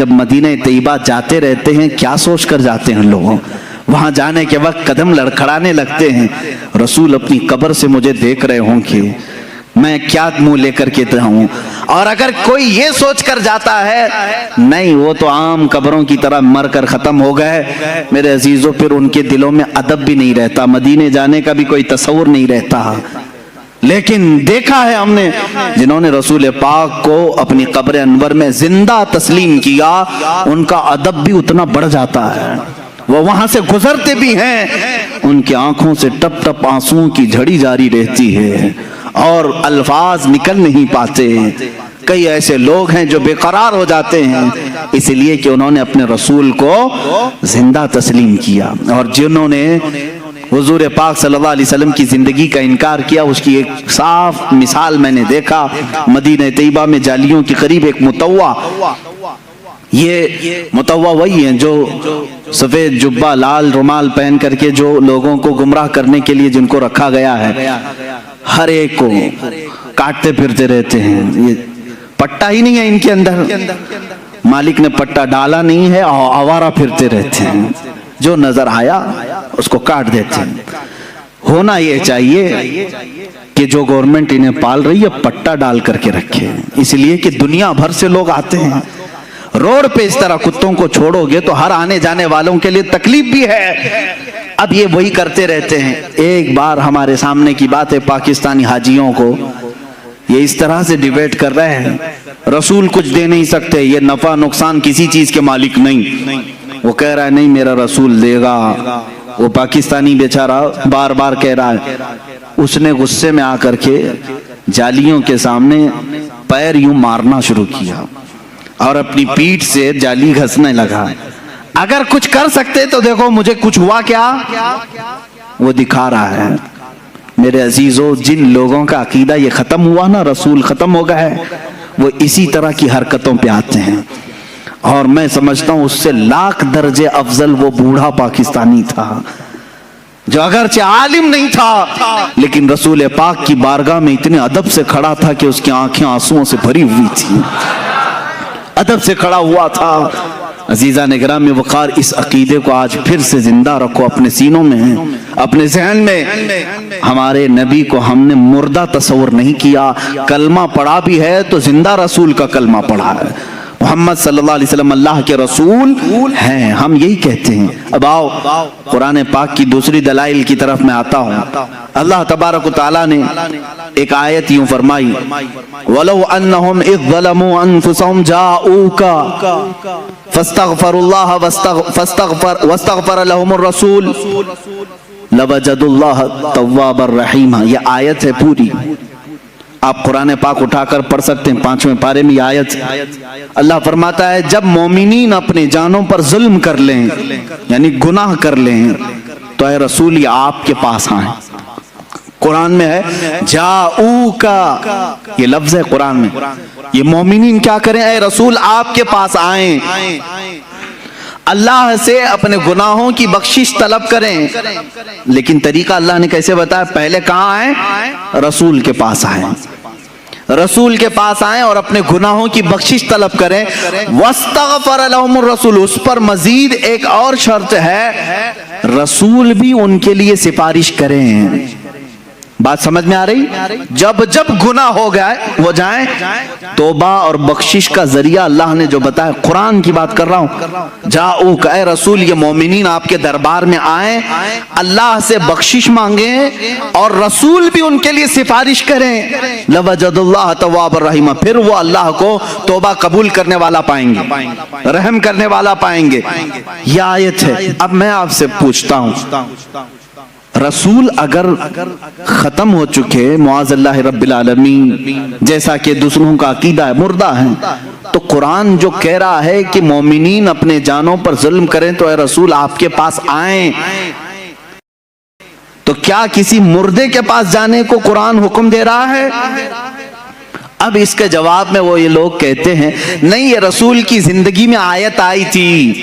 جب مدینہ طیبہ جاتے رہتے ہیں کیا سوچ کر جاتے ہیں لوگوں، وہاں جانے کے وقت قدم لڑکھڑانے لگتے ہیں، رسول اپنی قبر سے مجھے دیکھ رہے ہوں کہ میں کیا منہ لے کر کے رہوں۔ اور اگر کوئی یہ سوچ کر جاتا ہے نہیں وہ تو عام قبروں کی طرح مر کر ختم ہو گئے، میرے عزیزوں پھر ان کے دلوں میں ادب بھی نہیں رہتا، مدینے جانے کا بھی کوئی تصور نہیں رہتا۔ لیکن دیکھا ہے ہم نے جنہوں نے رسول پاک کو اپنی قبر انور میں زندہ تسلیم کیا، ان کا ادب بھی اتنا بڑھ جاتا ہے، وہ وہاں سے گزرتے بھی ہیں ان کی آنکھوں سے ٹپ ٹپ آنسوؤں کی جھڑی جاری رہتی ہے اور الفاظ نکل نہیں پاتے۔ کئی ایسے لوگ ہیں جو بے قرار ہو جاتے ہیں اس لیے کہ انہوں نے اپنے رسول کو زندہ تسلیم کیا، اور جنہوں نے حضور پاک صلی اللہ علیہ وسلم کی زندگی کا انکار کیا اس کی ایک صاف مثال میں نے دیکھا مدینہ طیبہ میں جالیوں کے قریب ایک متوع، یہ متوع وہی ہیں جو سفید جبہ لال رومال پہن کر کے جو لوگوں کو گمراہ کرنے کے لیے جن کو رکھا گیا ہے، ہر ایک کو کاٹتے پھرتے رہتے ہیں، یہ پٹا ہی نہیں ہے ان کے اندر، مالک نے پٹا ڈالا نہیں ہے، آوارہ پھرتے رہتے ہیں، جو نظر آیا اس کو کاٹ دیتے ہیں۔ ہونا یہ چاہیے کہ جو گورنمنٹ انہیں پال رہی ہے پٹا ڈال کر کے رکھے، اس لیے کہ دنیا بھر سے لوگ آتے ہیں، روڈ پہ اس طرح کتوں کو چھوڑو گے تو ہر آنے جانے والوں کے لیے تکلیف بھی ہے۔ اب یہ وہی کرتے رہتے ہیں۔ ایک بار ہمارے سامنے کی بات ہے، پاکستانی حاجیوں کو یہ اس طرح سے ڈیبیٹ کر رہے ہیں، رسول کچھ دے نہیں سکتے، یہ نفع نقصان کسی چیز کے مالک نہیں، وہ کہہ رہا ہے نہیں میرا رسول دے گا، وہ پاکستانی بیچارہ بار بار کہہ رہا ہے۔ اس نے غصے میں آ کر کے جالیوں کے سامنے پیر یوں مارنا شروع کیا اور اپنی پیٹھ سے جالی گھسنے لگا، اگر کچھ کر سکتے تو دیکھو مجھے کچھ ہوا کیا، وہ دکھا رہا ہے۔ میرے عزیزو جن لوگوں کا عقیدہ یہ ختم ہوا نا رسول ختم ہو گیا ہے، وہ اسی طرح کی حرکتوں پہ آتے ہیں، اور میں سمجھتا ہوں اس سے لاکھ درجے افضل وہ بوڑھا پاکستانی تھا جو اگرچہ عالم نہیں تھا لیکن رسول پاک کی بارگاہ میں اتنے ادب سے کھڑا تھا کہ اس کی آنکھیں آنسوؤں سے بھری ہوئی تھی، ادب سے کھڑا ہوا تھا۔ عزیزان گرامی وقار، اس عقیدے کو آج پھر سے زندہ رکھو اپنے سینوں میں، اپنے ذہن میں۔ ہمارے نبی کو ہم نے مردہ تصور نہیں کیا، کلمہ پڑھا بھی ہے تو زندہ رسول کا کلمہ پڑھا ہے، محمد صلی اللہ علیہ وسلم اللہ کے رسول ہیں، ہم یہی کہتے ہیں۔ اب آؤ قرآن پاک کی دوسری دلائل کی طرف میں آتا ہوں۔ اللہ تبارک و تعالیٰ نے ایک آیت یوں فرمائی، وَلَوْ أَنَّهُمْ إِذْ ظَلَمُوا أَنفُسَهُمْ جَاءُوكَ فَاسْتَغْفَرُوا اللَّهَ وَاسْتَغْفَرَ لَهُمُ الرَّسُولُ لَوَجَدُوا اللَّهَ تَوَّابًا رَحِيمًا۔ یہ آیت ہے پوری، آپ قرآن پاک اٹھا کر پڑھ سکتے ہیں، 5ویں پارے میں یہ آیت۔ اللہ فرماتا ہے جب مومنین اپنے جانوں پر ظلم کر لیں یعنی گناہ کر لیں تو اے رسول یہ آپ کے پاس آئیں۔ قرآن میں ہے جاؤکا، یہ لفظ ہے قرآن میں، یہ مومنین کیا کریں، اے رسول آپ کے پاس آئیں، اللہ سے اپنے گناہوں کی بخشش طلب کریں۔ لیکن طریقہ اللہ نے کیسے بتایا، پہلے کہاں آئیں، رسول کے پاس آئیں، رسول کے پاس آئیں اور اپنے گناہوں کی بخشش طلب کریں۔ وَاسْتَغْفَرَ لَهُمُ الرَّسُولُ، اس پر مزید ایک اور شرط ہے، رسول بھی ان کے لیے سفارش کریں۔ بات سمجھ میں آ رہی؟ جب جب گناہ ہو گئے وہ جائیں، توبہ اور بخشش کا ذریعہ اللہ نے جو بتایا، قرآن کی بات کر رہا ہوں، جاؤ کہ اے رسول یہ مومنین آپ کے دربار میں آئیں، اللہ سے بخشش مانگیں اور رسول بھی ان کے لیے سفارش کریں، لَوَجَدُ اللَّهَ تَوَّابًا رَحِيمًا، پھر وہ اللہ کو توبہ قبول کرنے والا پائیں گے، رحم کرنے والا پائیں گے۔ یہ آیت ہے۔ اب میں آپ سے پوچھتا ہوں، رسول اگر ختم ہو چکے معاذ اللہ رب العالمین جیسا کہ دوسروں کا عقیدہ ہے، مردہ ہیں، تو قرآن جو کہہ رہا ہے کہ مومنین اپنے جانوں پر ظلم کریں تو اے رسول آپ کے پاس آئیں، تو کیا کسی مردے کے پاس جانے کو قرآن حکم دے رہا ہے؟ اب اس کے جواب میں وہ یہ لوگ کہتے ہیں نہیں، یہ رسول کی زندگی میں آیت آئی تھی،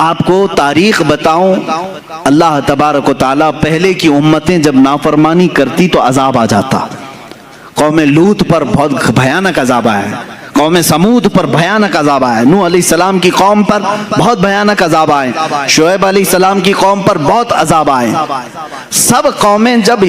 آپ کو تاریخ بتاؤں، اللہ تبارک و تعالیٰ پہلے کی امتیں جب نافرمانی کرتی تو عذاب آ جاتا. قوم لوط پر بہت بھیانک عذاب آیا ہے، قوم سمود پر بھیانک عذاب آیا، نوح علیہ السلام کی قوم پر بہت بھیانک عذاب آئے، شعیب علیہ السلام کی قوم پر بہت عذاب آئے. سب قومیں جب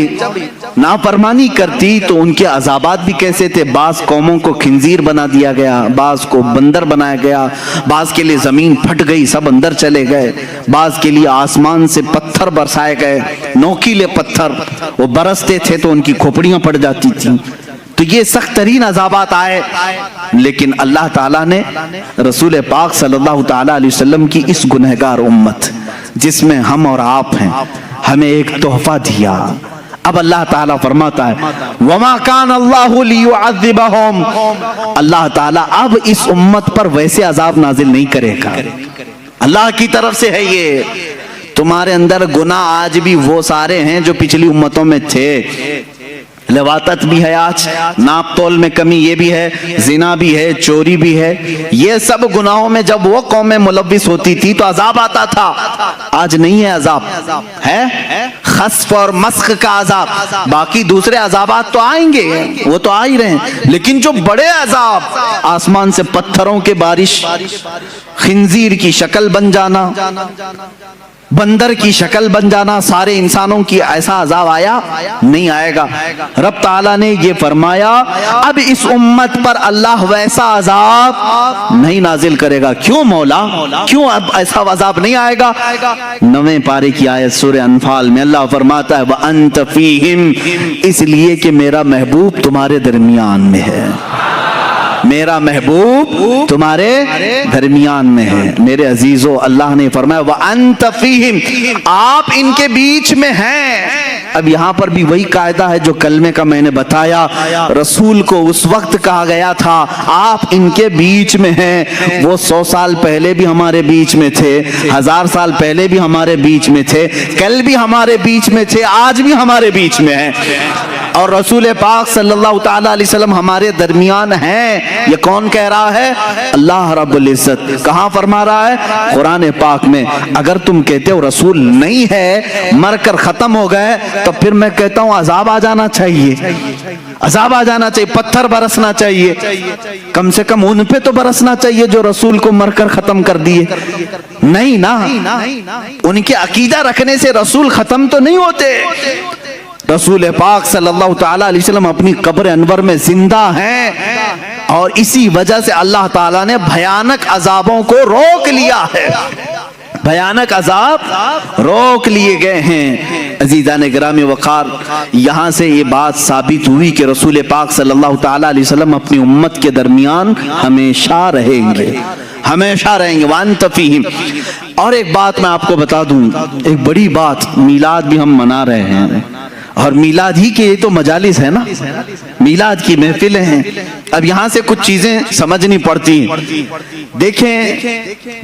نافرمانی کرتی تو ان کے عذابات بھی کیسے تھے. بعض قوموں کو خنزیر بنا دیا گیا، بعض کو بندر بنایا گیا، بعض کے لیے زمین پھٹ گئی، سب اندر چلے گئے، بعض کے لیے آسمان سے پتھر برسائے گئے، نوکیلے پتھر، وہ برستے تھے تو ان کی کھوپڑیاں پڑ جاتی تھیں. تو یہ سخت ترین عذابات آئے، لیکن اللہ تعالیٰ نے رسول پاک صلی اللہ تعالیٰ علیہ وسلم کی اس گنہگار امت جس میں ہم اور آپ ہیں، ہمیں ایک تحفہ دیا. اب اللہ تعالیٰ فرماتا ہے وَمَا كَانَ اللَّهُ لِيُعَذِّبَهُمْ، اللہ تعالیٰ اب اس امت پر ویسے عذاب نازل نہیں کرے گا. اللہ کی طرف سے ہے یہ. تمہارے اندر گناہ آج بھی وہ سارے ہیں جو پچھلی امتوں میں تھے. لواطت بھی ہے، آج ناپ تول میں کمی یہ بھی ہے، زنا بھی ہے، چوری بھی ہے. یہ سب گناہوں میں جب وہ قومیں ملوث ہوتی تھی تو عذاب آتا تھا. آج نہیں ہے عذاب، ہے خسف اور مسخ کا عذاب. باقی دوسرے عذابات تو آئیں گے، وہ تو آ ہی رہے ہیں، لیکن جو بڑے عذاب، آسمان سے پتھروں کے بارش، خنزیر کی شکل بن جانا، بندر کی شکل بن جانا، سارے انسانوں کی ایسا عذاب آیا نہیں آئے گا. رب تعالیٰ نے یہ فرمایا اب اس امت پر اللہ ویسا عذاب نہیں نازل کرے گا. کیوں مولا، کیوں اب ایسا عذاب نہیں آئے گا؟ 9ویں پارے کی آیت سورہ انفال میں اللہ فرماتا ہے وَأَنْتَ فِيهِمْ، اس لیے کہ میرا محبوب تمہارے درمیان میں ہے. میرا محبوب تمہارے درمیان میں ہے. میرے عزیزو، اللہ نے فرمایا وَأَنْتَ فِيهِمْ، آپ ان کے بیچ میں ہیں. اب یہاں پر بھی وہی قاعدہ ہے جو کلمے کا میں نے بتایا. رسول کو اس وقت کہا گیا تھا آپ ان کے بیچ میں ہیں. وہ 100 سال پہلے بھی ہمارے بیچ میں تھے، 1000 سال پہلے بھی ہمارے بیچ میں تھے، کل بھی ہمارے بیچ میں تھے، آج بھی ہمارے بیچ میں ہیں. اور رسول پاک صلی اللہ تعالیٰ علیہ وسلم ہمارے درمیان ہیں. یہ کون کہہ رہا ہے؟ اللہ رب العزت. کہاں فرما رہا ہے؟ قرآن پاک میں. اگر تم کہتے ہو رسول نہیں ہے، مر کر ختم ہو گئے، تو پھر میں کہتا ہوں عذاب آ جانا چاہیے، عذاب آ جانا چاہیے، پتھر برسنا چاہیے، کم سے کم ان پہ تو برسنا چاہیے جو رسول کو مر کر ختم کر دیے. نہیں نا، ان کے عقیدہ رکھنے سے رسول ختم تو نہیں ہوتے. رسول پاک صلی اللہ تعالیٰ علیہ وسلم اپنی قبر انور میں زندہ ہیں، اور اسی وجہ سے اللہ تعالیٰ نے بھیانک عذابوں کو روک لیا ہے. بھیانک عذاب روک لیے گئے ہیں. عزیزان گرامی وقار، یہاں سے یہ بات ثابت ہوئی کہ رسول پاک صلی اللہ تعالیٰ علیہ وسلم اپنی امت کے درمیان ہمیشہ رہیں گے، ہمیشہ رہیں گے. وَأَنْتَ فِيهِمْ. اور ایک بات میں آپ کو بتا دوں، ایک بڑی بات، میلاد بھی ہم منا رہے ہیں، اور میلاد ہی کے یہ تو مجالس ہے نا، میلاد کی محفلیں ہیں. اب یہاں سے کچھ چیزیں سمجھنی پڑتی ہیں. دیکھیں،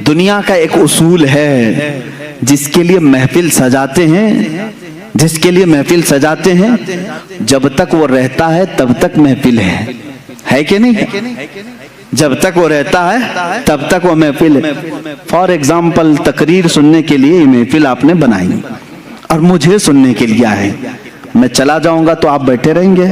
دنیا کا ایک اصول ہے، جس کے لیے محفل سجاتے ہیں، جس کے لیے محفل سجاتے ہیں، جب تک وہ رہتا ہے تب تک محفل ہے کہ نہیں؟ جب تک وہ رہتا ہے تب تک وہ محفل ہے. فار ایگزامپل، تقریر سننے کے لیے یہ محفل آپ نے بنائی اور مجھے سننے کے لیے آئے. میں چلا جاؤں گا تو آپ بیٹھے رہیں گے،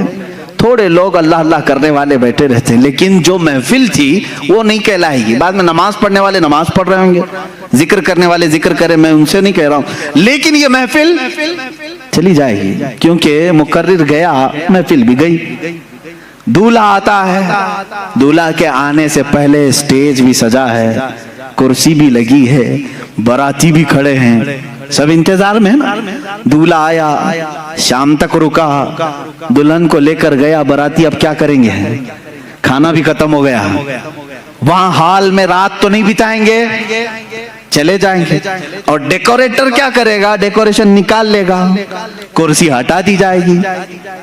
تھوڑے لوگ اللہ اللہ کرنے والے بیٹھے رہتے ہیں، لیکن جو محفل تھی وہ نہیں کہلائے گی. بعد میں نماز پڑھنے والے نماز پڑھ رہے ہوں گے، ذکر کرنے والے ذکر کریں، میں ان سے نہیں کہہ رہا ہوں، لیکن یہ محفل چلی جائے گی، کیونکہ مقرر گیا، محفل بھی گئی. دولہا آتا ہے، دولہا کے آنے سے پہلے سٹیج بھی سجا ہے، کرسی بھی لگی ہے، باراتی بھی کھڑے ہیں، سب انتظار میں ہے نا. دولہا آیا، شام تک رکا، دلہن کو لے کر گیا، باراتی اب کیا کریں گے؟ کھانا بھی ختم ہو گیا، وہاں ہال میں رات تو نہیں بتائیں گے، چلے جائیں گے. اور ڈیکوریٹر کیا کرے گا؟ ڈیکوریشن نکال لے گا، کرسی ہٹا دی جائے گی،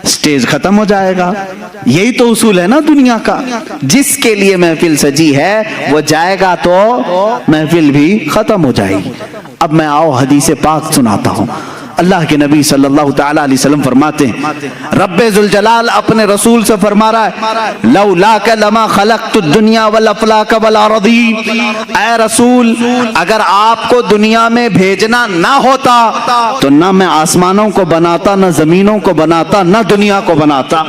سٹیج ختم ہو جائے گا. یہی تو اصول ہے نا دنیا کا. جس کے لیے محفل سجی ہے وہ جائے گا تو محفل بھی ختم ہو جائے گی. اب میں آؤ حدیث پاک سناتا ہوں. اللہ کے نبی صلی اللہ تعالی علیہ وسلم فرماتے ہیں، رب ذوالجلال اپنے رسول سے فرما رہا ہے لولاک لما خلقت الدنیا والافلاک والارضین، اے رسول اگر آپ کو دنیا میں بھیجنا نہ ہوتا تو نہ میں آسمانوں کو بناتا، نہ زمینوں کو بناتا، نہ دنیا کو بناتا،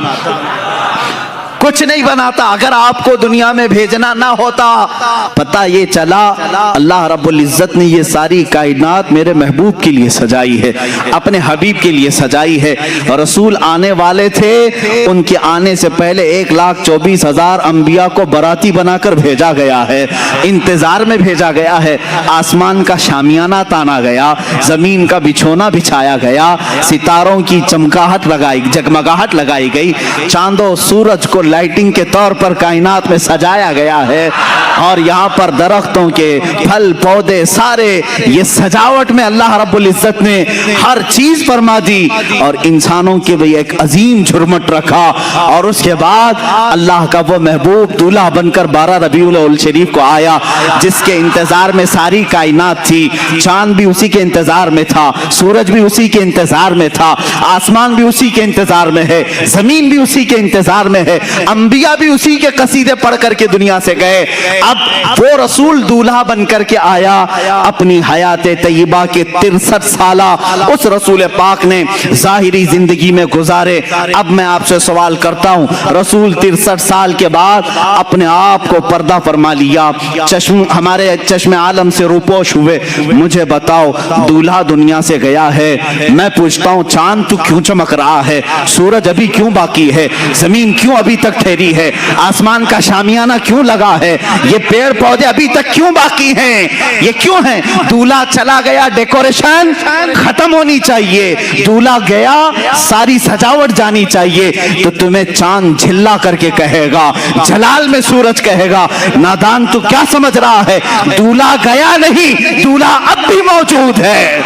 کچھ نہیں بناتا اگر آپ کو دنیا میں بھیجنا نہ ہوتا۔ پتہ یہ چلا اللہ رب العزت نے یہ ساری کائنات میرے محبوب کے لیے سجائی ہے، اپنے حبیب کے لیے سجائی ہے، اور رسول آنے والے تھے، ان کے آنے سے پہلے 1,24,000 انبیاء کو براتی بنا کر بھیجا گیا ہے، انتظار میں بھیجا گیا ہے، آسمان کا شامیانہ تانا گیا، زمین کا بچھونا بچھایا گیا، ستاروں کی چمکاہٹ جگمگاہٹ لگائی گئی، چاند و سورج کو لائٹنگ کے طور پر کائنات میں سجایا گیا ہے، اور یہاں پر درختوں کے پھل پودے سارے یہ سجاوٹ میں اللہ رب العزت نے ہر چیز فرما دی، اور انسانوں کے بھی ایک عظیم جھرمٹ رکھا، اور اس کے بعد اللہ کا وہ محبوب دولہا بن کر 12 ربیع الاول شریف کو آیا، جس کے انتظار میں ساری کائنات تھی، چاند بھی اسی کے انتظار میں تھا، سورج بھی اسی کے انتظار میں تھا، آسمان بھی اسی کے انتظار میں ہے، زمین بھی اسی کے انتظار میں ہے، انبیاء بھی اسی کے قصیدے پڑھ کر کے دنیا سے گئے۔ اب وہ رسول دولہا بن کر کے آیا، اپنی حیات طیبہ کے 63 سالہ اس رسول پاک نے ظاہری زندگی میں گزارے۔ اب میں آپ سے سوال کرتا ہوں، رسول 63 سال کے بعد اپنے آپ کو پردہ فرما لیا، ہمارے چشم عالم سے روپوش ہوئے، مجھے بتاؤ دولہا دنیا سے گیا ہے، میں پوچھتا ہوں چاند تو کیوں چمک رہا ہے، سورج ابھی کیوں باقی ہے، زمین کیوں ابھی تک ٹھہری ہے، آسمان کا شامیانہ کیوں لگا ہے، یہ پیڑ پودے ابھی تک کیوں باقی ہیں، یہ کیوں ہیں؟ دولہا چلا گیا، ڈیکوریشن ختم ہونی چاہیے، دولہا گیا، ساری سجاوٹ جانی چاہیے، تو تمہیں چاند جھلا کر کے کہے گا، جلال میں سورج کہے گا نادان تو کیا سمجھ رہا ہے، دولہا گیا نہیں، دولہا اب بھی موجود ہے،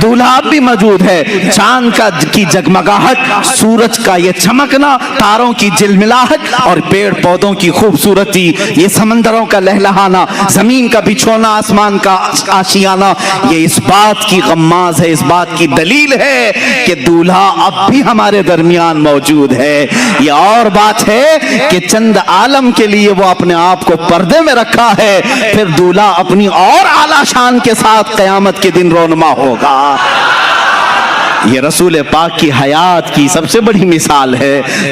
دولہا اب بھی موجود ہے، چاند کی جگمگاہٹ، سورج کا یہ چمکنا، تاروں کی جلملاہٹ، اور پیڑ پودوں کی خوبصورتی، یہ سمندروں کا لہلہانا، زمین کا بچھونا، آسمان کا آشیانہ، یہ اس بات کی غماز ہے، اس بات کی دلیل ہے کہ دولہا اب بھی ہمارے درمیان موجود ہے۔ یہ اور بات ہے کہ چند عالم کے لیے وہ اپنے آپ کو پردے میں رکھا ہے، پھر دولہا اپنی اور اعلیٰ شان کے ساتھ قیامت کے دن رونما ہوگا۔ یہ رسول پاک کی حیات کی سب سے بڑی مثال ہے۔